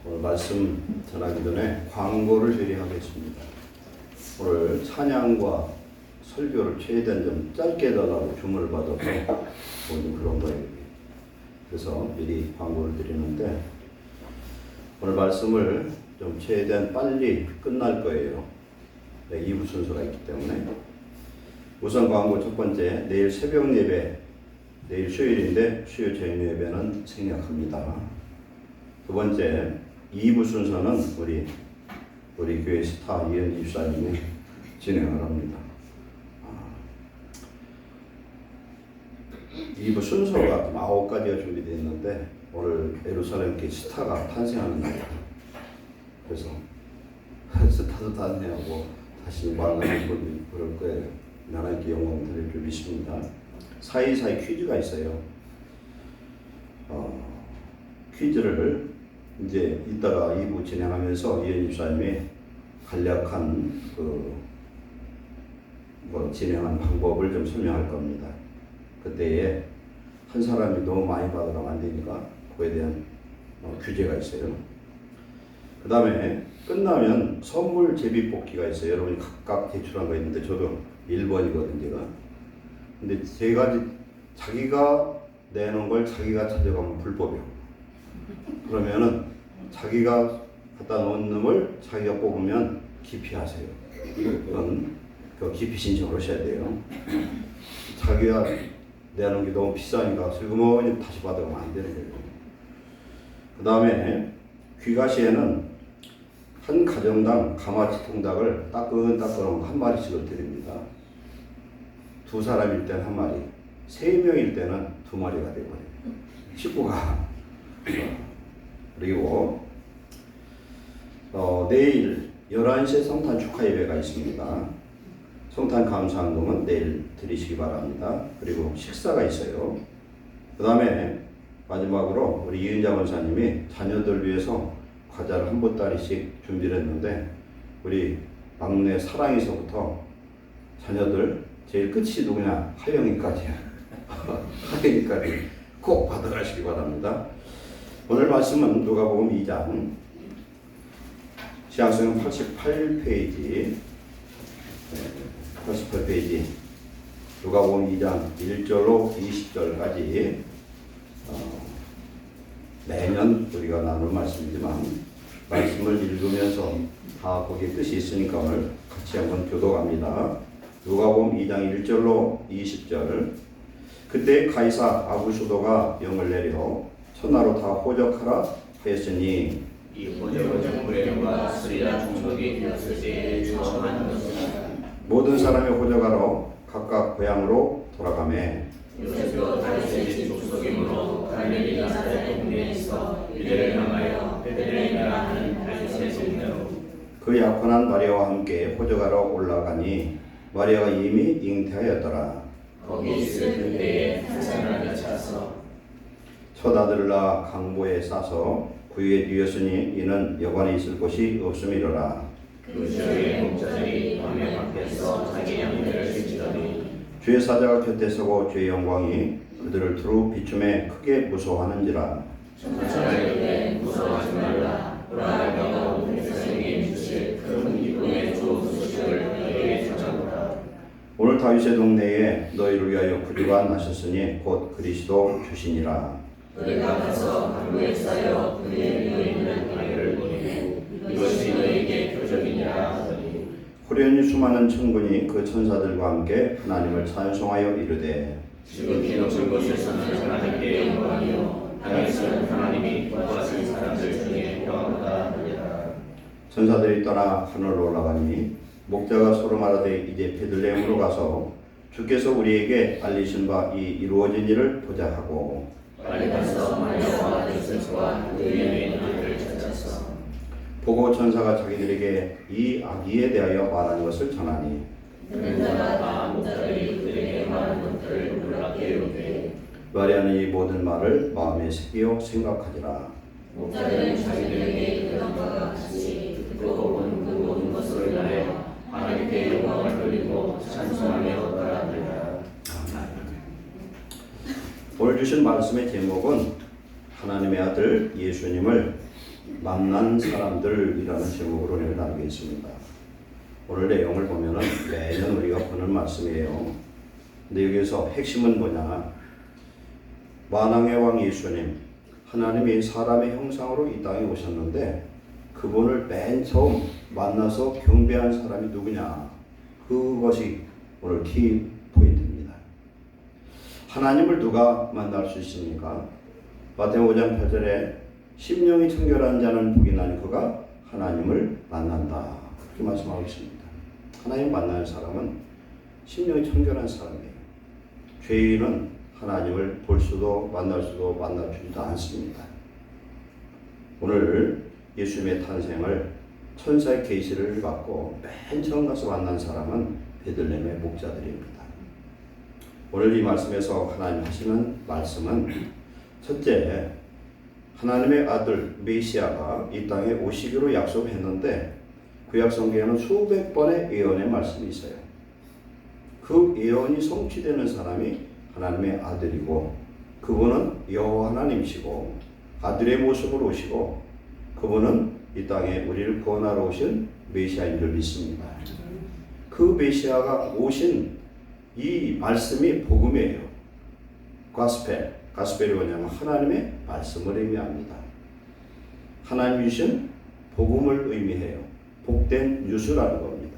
오늘 말씀 전하기 전에 광고를 미리 하겠습니다. 오늘 찬양과 설교를 최대한 좀 짧게 해달라고 주문을 받아서 오늘 그런 거예요. 그래서 미리 광고를 드리는데 오늘 말씀을 좀 최대한 빨리 끝날 거예요. 2부 순서가 있기 때문에. 우선 광고 첫 번째, 내일 새벽 예배, 내일 수요일인데 수요 저녁 예배는 생략합니다. 두 번째, 2부 순서는 우리 교회 스타 이현희 집사님이 진행을 합니다. 2부 순서가 9가지가 준비되어 있는데 오늘 예루살렘 교회 스타가 탄생하는 날이에요. 그래서 스타도 탄생하고 다시 말하는 분이 그럴 거예요. 하나님께 영광 드릴 줄 믿습니다. 사이사이 퀴즈가 있어요. 퀴즈를 이제 이따가 2부 진행하면서 이현 집사님이 간략한 진행한 방법을 좀 설명할 겁니다. 그때에 한 사람이 너무 많이 받으면 안 되니까 그에 대한 규제가 있어요. 그 다음에 끝나면 선물 제비뽑기가 있어요. 여러분이 각각 제출한 거 있는데 저도 1번이거든요. 제가. 근데 자기가 내놓은 걸 자기가 찾아가면 불법이에요. 그러면은 자기가 갖다 놓은 놈을 자기가 뽑으면 기피하세요. 그건 기피 신청을 하셔야 돼요. 자기가 내놓은 게 너무 비싸니까 슬그머니 다시 받아가면 안 되는 거예요. 그 다음에 귀가시에는 한 가정당 가마치 통닭을 따끈따끈한 한 마리씩을 드립니다. 두 사람일 때는 한 마리, 3명일 때는 2마리가 되거든요. 식구가. 그리고 내일 11시에 성탄 축하 예배가 있습니다. 성탄 감사항동은 내일 드리시기 바랍니다. 그리고 식사가 있어요. 그 다음에 마지막으로 우리 이은자 원사님이 자녀들 위해서 과자를 한 보따리씩 준비를 했는데 우리 막내 사랑이서부터 자녀들 제일 끝이 누구냐? 하영이까지야. 하영이까지 꼭 받아가시기 바랍니다. 오늘 말씀은 누가복음 2장 시향성은 88페이지 88페이지 누가복음 2장 1절로 20절까지 매년 우리가 나눌 말씀이지만 말씀을 읽으면서 다 거기에 뜻이 있으니까 오늘 같이 한번 교독합니다. 누가복음 2장 1절로 20절. 그때 가이사 아구수도가 명을 내려 천하로 다 호적하라 했으니 이 호적은 정부의 영과 스리라 종족이 되었을 때에 처음한 것이다. 모든 사람이 호적하러 각각 고향으로 돌아가매 요셉도 다윗의 족속이므로 갈릴리 나사렛 동네에 있어 유대를 향하여 베들레헴이라 하는 다윗의 동네로 그 약혼한 마리아와 함께 호적하러 올라가니 마리아가 이미 잉태하였더라. 거기 있을 그때에 한 사람이 찾아서 첫 아들을 낳아 강보에 싸서 구유에 뒤었으니 이는 여관에 있을 곳이 없음이로라. 그 지역의 목자들이 왕의 밖에서 자기 양들을 지키더니 주의 사자가 곁에 서고 주의 영광이 그들을 두루 비춤에 크게 무서워하는지라. 천사가 이르되 무서워하지 말라. 보라 너가 온 백성에게 주실 큰 기쁨의 좋은 소식을 너희에게 전하노라. 오늘 다윗의 동네에 너희를 위하여 구주가 나셨으니 곧 그리스도 주시니라. 그가 가서 강구에 쌓여 그의 누워 있는 아이를 보내고 이것이 너희에게 표적이니라 하더니 호련히 수많은 천군이 그 천사들과 함께 하나님을 찬송하여 이르되 지극히 높은 곳에서는 하나님께 영광이요 땅에서는 하나님이 구하신 사람들 중에 평안하다 하리라. 천사들이 떠나 하늘로 올라가니 목자가 서로 말하되 이제 베들레헴으로 가서 주께서 우리에게 알리신 바 이 이루어진 일을 보자 하고 빨리 가서 마리아와 요셉과 그 위에 있는 아이를 찾아서 보고 천사가 자기들에게 이 아기에 대하여 말하는 것을 전하니 듣는 자가 다 목자들이 그들에게 말한 것들을 놀랍게 이르되 마리아는 이 모든 말을 마음에 새기어 생각하지라. 목자들은 자기들에게 이르던 바와 같이 듣고 본 그 모든 것으로 인하여 하나님께 영광을 돌리고 찬송하며 따라하리라. 오늘 주신 말씀의 제목은 하나님의 아들 예수님을 만난 사람들이라는 제목으로 오늘 나누겠습니다. 오늘 내용을 보면은 매년 우리가 보는 말씀이에요. 근데 여기서 핵심은 뭐냐? 만왕의 왕 예수님, 하나님이 사람의 형상으로 이 땅에 오셨는데 그분을 맨 처음 만나서 경배한 사람이 누구냐? 그것이 오늘 키 포인트입니다. 하나님을 누가 만날 수 있습니까? 마태복음 5장 8절에 심령이 청결한 자는 복이 나니 그가 하나님을 만난다. 그렇게 말씀하고 있습니다. 하나님 만나는 사람은 심령이 청결한 사람이에요. 죄인은 하나님을 볼 수도 만날 수도 만나주지도 않습니다. 오늘 예수님의 탄생을 천사의 계시를 받고 맨 처음 가서 만난 사람은 베들레헴의 목자들입니다. 오늘 이 말씀에서 하나님 하시는 말씀은 첫째, 하나님의 아들 메시아가 이 땅에 오시기로 약속했는데 구약성경에는 수백 번의 예언의 말씀이 있어요. 그 예언이 성취되는 사람이 하나님의 아들이고 그분은 여호와 하나님이시고 아들의 모습으로 오시고 그분은 이 땅에 우리를 구원하러 오신 메시아인 줄 믿습니다. 그 메시아가 오신 이 말씀이 복음이에요. 가스펠이 뭐냐면 하나님의 말씀을 의미합니다. 하나님 주신 복음을 의미해요. 복된 뉴스라는 겁니다.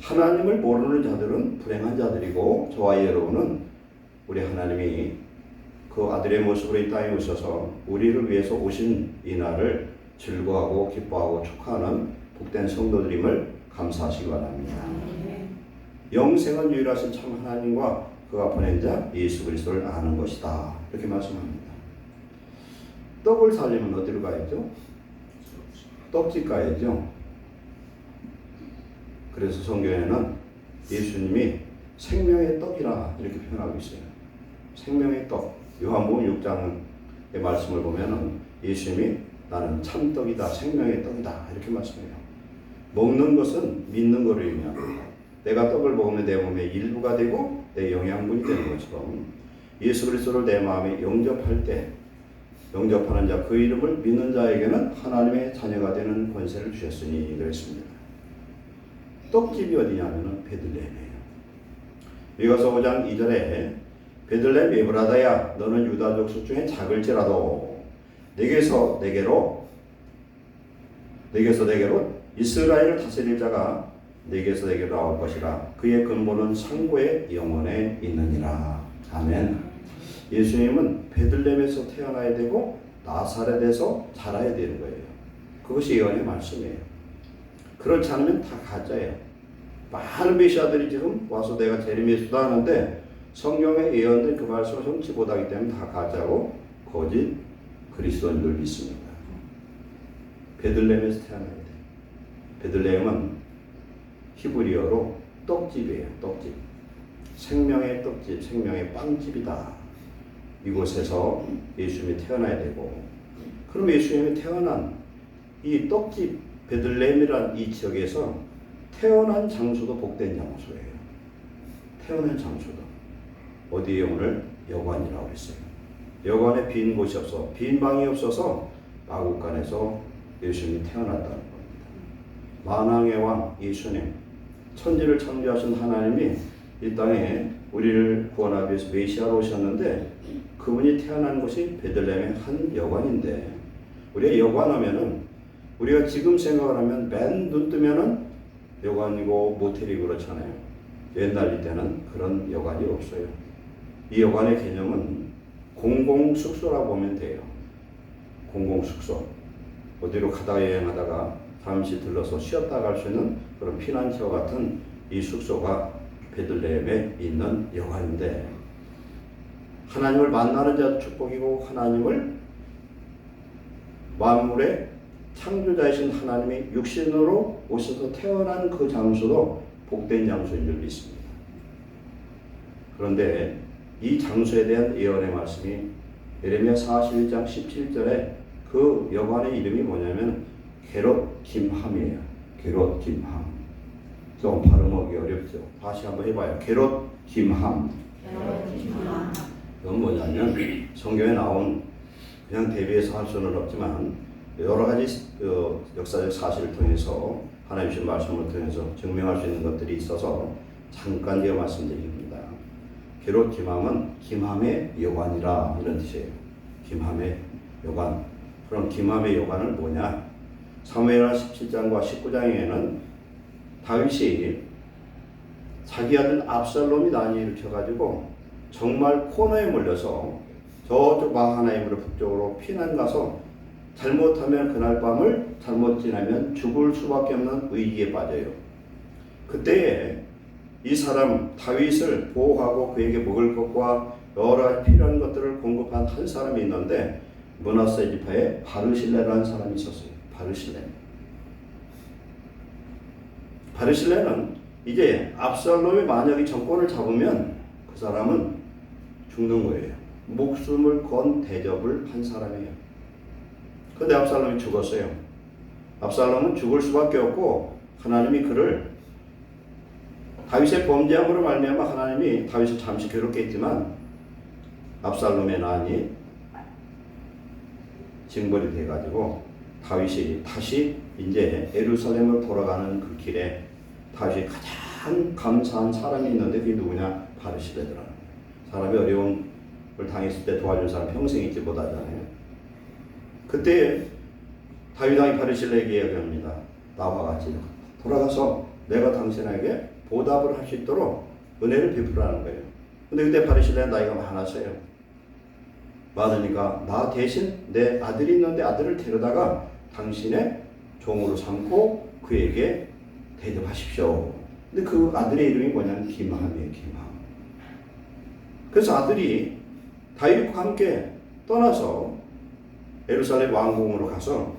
하나님을 모르는 자들은 불행한 자들이고 저와 여러분은 우리 하나님이 그 아들의 모습으로 이 땅에 오셔서 우리를 위해서 오신 이 날을 즐거워하고 기뻐하고 축하하는 복된 성도들임을 감사하시기 바랍니다. 영생은 유일하신 참 하나님과 그가 보낸 자 예수 그리스도를 아는 것이다. 이렇게 말씀합니다. 떡을 살리면 어디로 가야죠? 떡집 가야죠. 그래서 성경에는 예수님이 생명의 떡이라 이렇게 표현하고 있어요. 생명의 떡. 요한복음 6장의 말씀을 보면은 예수님이 나는 참떡이다, 생명의 떡이다 이렇게 말씀해요. 먹는 것은 믿는 것을 의미합니다. 내가 떡을 먹으면 내 몸의 일부가 되고 내 영양분이 되는 것처럼 예수 그리스도를 내 마음에 영접할 때 영접하는 자 그 이름을 믿는 자에게는 하나님의 자녀가 되는 권세를 주셨으니 그랬습니다. 떡집이 어디냐면은 베들레헴이에요. 미가서 5장 2절에 베들레헴 에브라다야 너는 유다 족속 중에 작을지라도 내게서 내게로 이스라엘을 다스릴 자가 내게서 내게로 나올 것이라 그의 근본은 상고의 영원에 있느니라. 아멘. 예수님은 베들레헴에서 태어나야 되고 나사렛에서 자라야 되는 거예요. 그것이 예언의 말씀이에요. 그렇지 않으면 다 가짜예요. 많은 메시아들이 지금 와서 내가 재림예수다 하는데 성경의 예언된 그 말씀을 성취 못하기 때문에 다 가짜고 거짓 그리스도인 줄 믿습니다. 베들레헴에서 태어나야 돼요. 베들레헴은 히브리어로 떡집이에요. 떡집. 생명의 떡집, 생명의 빵집이다. 이곳에서 예수님이 태어나야 되고 그럼 예수님이 태어난 이 떡집 베들레헴이란 이 지역에서 태어난 장소도 복된 장소예요. 태어난 장소도. 어디에 오늘 여관이라고 했어요. 여관에 빈 곳이 없어, 빈 방이 없어서 마국간에서 예수님이 태어났다는 겁니다. 만왕의 왕 예수님, 천지를 창조하신 하나님이 이 땅에 우리를 구원하기 위해서 메시아로 오셨는데 그분이 태어난 곳이 베들레헴의 한 여관인데 우리가 여관하면은 우리가 지금 생각을 하면 맨 눈 뜨면은 여관이고 모텔이고 그렇잖아요. 옛날 이때는 그런 여관이 없어요. 이 여관의 개념은 공공숙소라고 보면 돼요. 공공숙소. 어디로 가다가 여행하다가 잠시 들러서 쉬었다 갈 수 있는 그런 피난처와 같은 이 숙소가 베들레헴에 있는 여관인데 하나님을 만나는 자도 축복이고 하나님을 만물의 창조자이신 하나님이 육신으로 오셔서 태어난 그 장소도 복된 장소인 줄 믿습니다. 그런데 이 장소에 대한 예언의 말씀이 예레미야 41장 17절에 그 여관의 이름이 뭐냐면 게롯 김함이에요. 게롯 김함. 좀 발음하기 어렵죠. 다시 한번 해봐요. 게롯 김함. 이건 뭐냐면 성경에 나온 그냥 대비해서 할 수는 없지만 여러 가지 역사적 사실을 통해서 하나님 주신 말씀을 통해서 증명할 수 있는 것들이 있어서 잠깐 제가 말씀드립니다. 게롯 김함은 김함의 여관이라 이런 뜻이에요. 김함의 여관. 그럼 김함의 여관은 뭐냐? 사무엘하 17장과 19장에는 다윗이 자기 아들 압살롬이 난이 일으켜가지고 정말 코너에 몰려서 저쪽 마하나임으로 북쪽으로 피난 가서 잘못하면 그날 밤을 잘못 지나면 죽을 수밖에 없는 위기에 빠져요. 그때에 이 사람 다윗을 보호하고 그에게 먹을 것과 여러 가지 필요한 것들을 공급한 한 사람이 있는데 므낫세 지파에 바르실레라는 사람이 있었어요. 바르실레는 이제 압살롬이 만약에 정권을 잡으면 그 사람은 죽는 거예요. 목숨을 건 대접을 한 사람이에요. 그런데 압살롬이 죽었어요. 압살롬은 죽을 수밖에 없고 하나님이 그를 다윗의 범죄함으로 말미암아 하나님이 다윗을 잠시 괴롭게 했지만 압살롬의 난이 징벌이 돼가지고 다윗이 다시 이제 예루살렘으로 돌아가는 그 길에 다윗이 가장 감사한 사람이 있는데 그게 누구냐? 바르실레더라. 사람이 어려움을 당했을 때 도와준 사람 평생 잊지 못하잖아요. 그때 다윗 왕이 바르실레에게 이야기합니다. 나와 같이 돌아가서 내가 당신에게 보답을 할 수 있도록 은혜를 베풀라는 거예요. 근데 그때 바르실레는 나이가 많았어요. 많으니까 나 대신 내 아들이 있는데 아들을 데려다가 당신의 종으로 삼고 그에게 대접하십시오. 근데 그 아들의 이름이 뭐냐면 김함이에요. 김함. 그래서 아들이 다윗과 함께 떠나서 예루살렘 왕궁으로 가서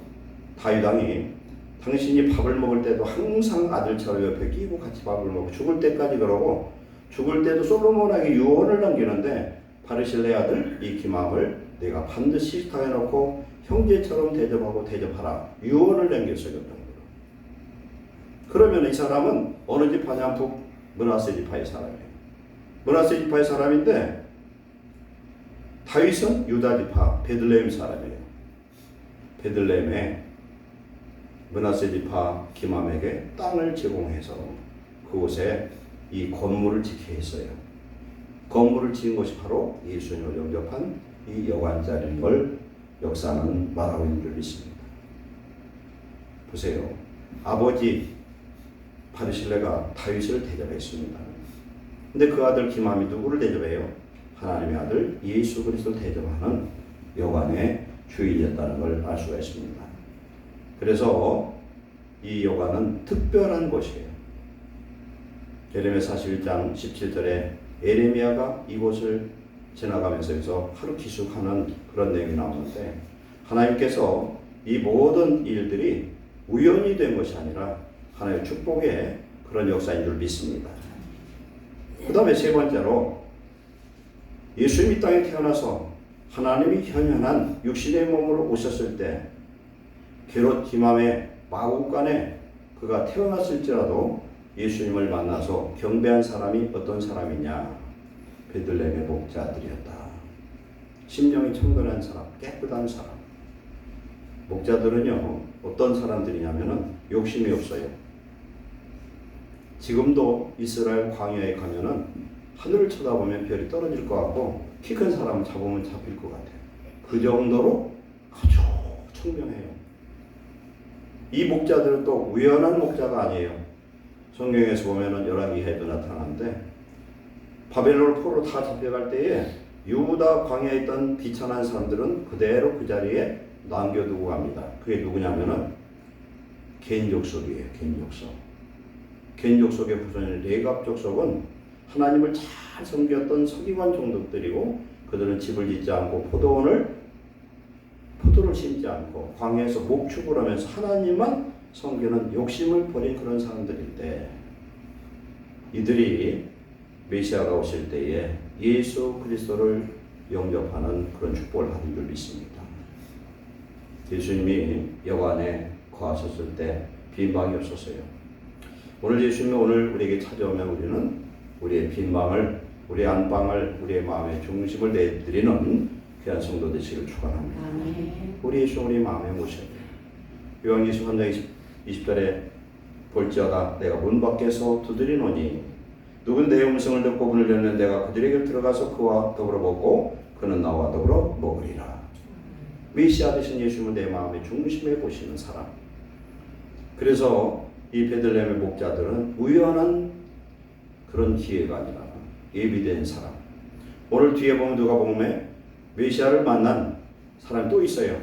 다윗 왕이 당신이 밥을 먹을 때도 항상 아들처럼 옆에 끼고 같이 밥을 먹고 죽을 때까지 그러고 죽을 때도 솔로몬에게 유언을 남기는데 바르실레 아들 이 김함을 내가 반드시 식탁해놓고 형제처럼 대접하고 대접하라 유언을 남겼어요. 그러면 이 사람은 어느 지파냐? 므낫세 지파의 사람이에요. 므낫세 지파의 사람인데 다윗은 유다 지파 베들레헴 사람이에요. 베들레헴에 므낫세 지파 김함에게 땅을 제공해서 그곳에 이 건물을 짓게 했어요. 건물을 지은 것이 바로 예수님을 영접한 이 여관자리인 걸 역사는 말하고 있는 줄 믿습니다. 보세요. 아버지 바르실레가 다윗을 대접했습니다. 근데 그 아들 김함이 누구를 대접해요? 하나님의 아들 예수 그리스도를 대접하는 여관의 주인이었다는 걸 알 수가 있습니다. 그래서 이 여관은 특별한 곳이에요. 예레미야 41장 17절에 에레미야가 이곳을 지나가면서 여기서 하루 기숙하는 그런 내용이 나오는데 하나님께서 이 모든 일들이 우연이 된 것이 아니라 하나님의 축복의 그런 역사인 줄 믿습니다. 그 다음에 세 번째로 예수님이 땅에 태어나서 하나님이 현현한 육신의 몸으로 오셨을 때 게롯 김함의 마국간에 그가 태어났을지라도 예수님을 만나서 경배한 사람이 어떤 사람이냐? 베들레헴의 목자들이었다. 심령이 청결한 사람, 깨끗한 사람. 목자들은요 어떤 사람들이냐면은 욕심이 없어요. 지금도 이스라엘 광야에 가면은 하늘을 쳐다보면 별이 떨어질 것 같고 키 큰 사람을 잡으면 잡힐 것 같아요. 그 정도로 아주 청명해요. 이 목자들은 또 우연한 목자가 아니에요. 성경에서 보면은 열왕기하에도 나타나는데 바벨론 포로 다 잡혀갈 때에 유다 광야에 있던 비천한 사람들은 그대로 그 자리에 남겨두고 갑니다. 그게 누구냐면은 겐 족속이에요. 겐 족속의 후손인 레갑 족속은 하나님을 잘 섬겼던 서기관 종족들이고 그들은 집을 짓지 않고 포도를 심지 않고 광야에서 목축을 하면서 하나님만 섬기는 욕심을 버린 그런 사람들인데 이들이 메시아가 오실 때에 예수 그리스도를 영접하는 그런 축복을 받은 줄 믿습니다. 예수님이 여관에 거하셨을 때 빈방이 없었어요. 오늘 예수님이 오늘 우리에게 찾아오면 우리는 우리의 빈방을, 우리의 안방을, 우리의 마음의 중심을 내드리는 귀한 성도 되시길 축원합니다. 우리 예수 우리 마음에 모셔야 돼요. 요한계시록 3장 20절에 볼지어다 내가 문 밖에서 두드리노니 누군 내 음성을 듣고 문을 열면 내가 그들에게 들어가서 그와 더불어 먹고 그는 나와 더불어 먹으리라. 메시아 되신 예수님을 내 마음의 중심에 보시는 사람. 그래서 이 베들레헴의 목자들은 우연한 그런 기회가 아니라 예비된 사람. 오늘 뒤에 보면 누가복음에 메시아를 만난 사람이 또 있어요.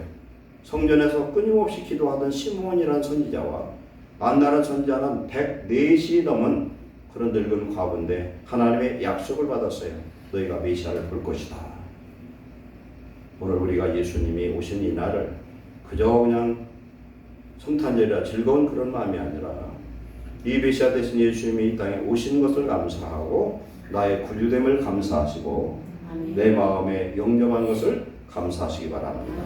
성전에서 끊임없이 기도하던 시므온이라는 선지자와 안나라는 선지자는 104시 넘은 그런 늙은 과부인데 하나님의 약속을 받았어요. 너희가 메시아를 볼 것이다. 오늘 우리가 예수님이 오신 이 날을 그저 그냥 성탄절이라 즐거운 그런 마음이 아니라 이 메시아 되신 예수님이 이 땅에 오신 것을 감사하고 나의 구주됨을 감사하시고 내 마음에 영접한 것을 감사하시기 바랍니다.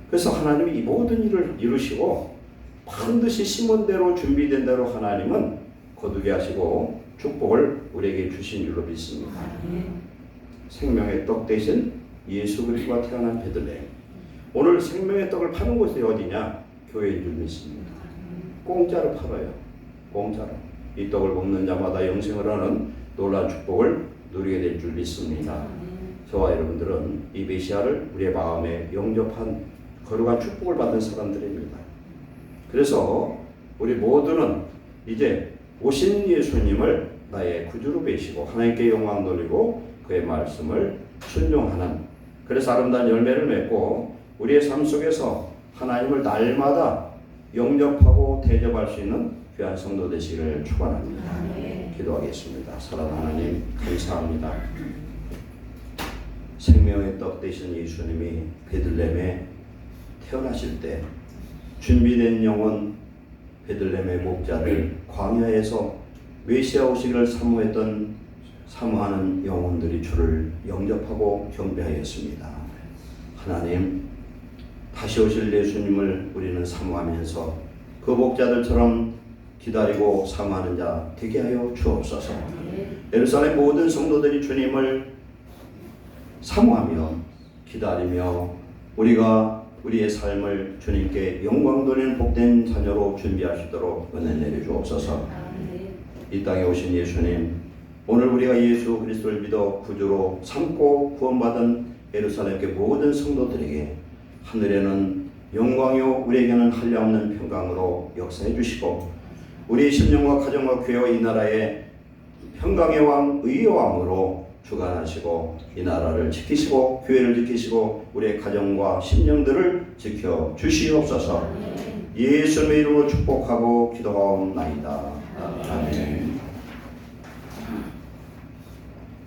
그래서 하나님이 이 모든 일을 이루시고 반드시 심은 대로 준비된 대로 하나님은 거두게 하시고 축복을 우리에게 주신 줄로 믿습니다. 생명의 떡 대신 예수 그리스도가 태어난 베들레헴. 오늘 생명의 떡을 파는 곳이 어디냐? 교회인 줄 믿습니다. 공짜로 팔아요. 공짜로. 이 떡을 먹는 자마다 영생을 하는 놀라운 축복을 누리게 될 줄 믿습니다. 저와 여러분들은 이 메시아를 우리의 마음에 영접한 거룩한 축복을 받은 사람들입니다. 그래서 우리 모두는 이제 오신 예수님을 나의 구주로 배시고 하나님께 영광 돌리고 그의 말씀을 순종하는, 그래서 아름다운 열매를 맺고 우리의 삶 속에서 하나님을 날마다 영접하고 대접할 수 있는 귀한 성도 되시기를 축원합니다. 기도하겠습니다. 사랑하는 하나님 감사합니다. 생명의 떡 되신 예수님이 베들레헴에 태어나실 때 준비된 영혼 베들레헴의 목자들, 광야에서 메시아 오시기를 사모하는 영혼들이 주를 영접하고 경배하였습니다. 하나님, 다시 오실 예수님을 우리는 사모하면서 그 목자들처럼 기다리고 사모하는 자 되게 하여 주옵소서. 예루살렘 모든 성도들이 주님을 사모하며 기다리며 우리가 우리의 삶을 주님께 영광 돌리는 복된 자녀로 준비할 수 있도록 은혜 내려주옵소서. 이 땅에 오신 예수님, 오늘 우리가 예수 그리스도를 믿어 구주로 삼고 구원받은 예루살렘의 모든 성도들에게 하늘에는 영광이요 우리에게는 한량없는 평강으로 역사해 주시고 우리의 심령과 가정과 교회와 이 나라의 평강의 왕 의의 왕으로 주관하시고 이 나라를 지키시고 교회를 지키시고 우리의 가정과 심령들을 지켜 주시옵소서. 예수님의 이름으로 축복하고 기도하옵나이다. 아멘.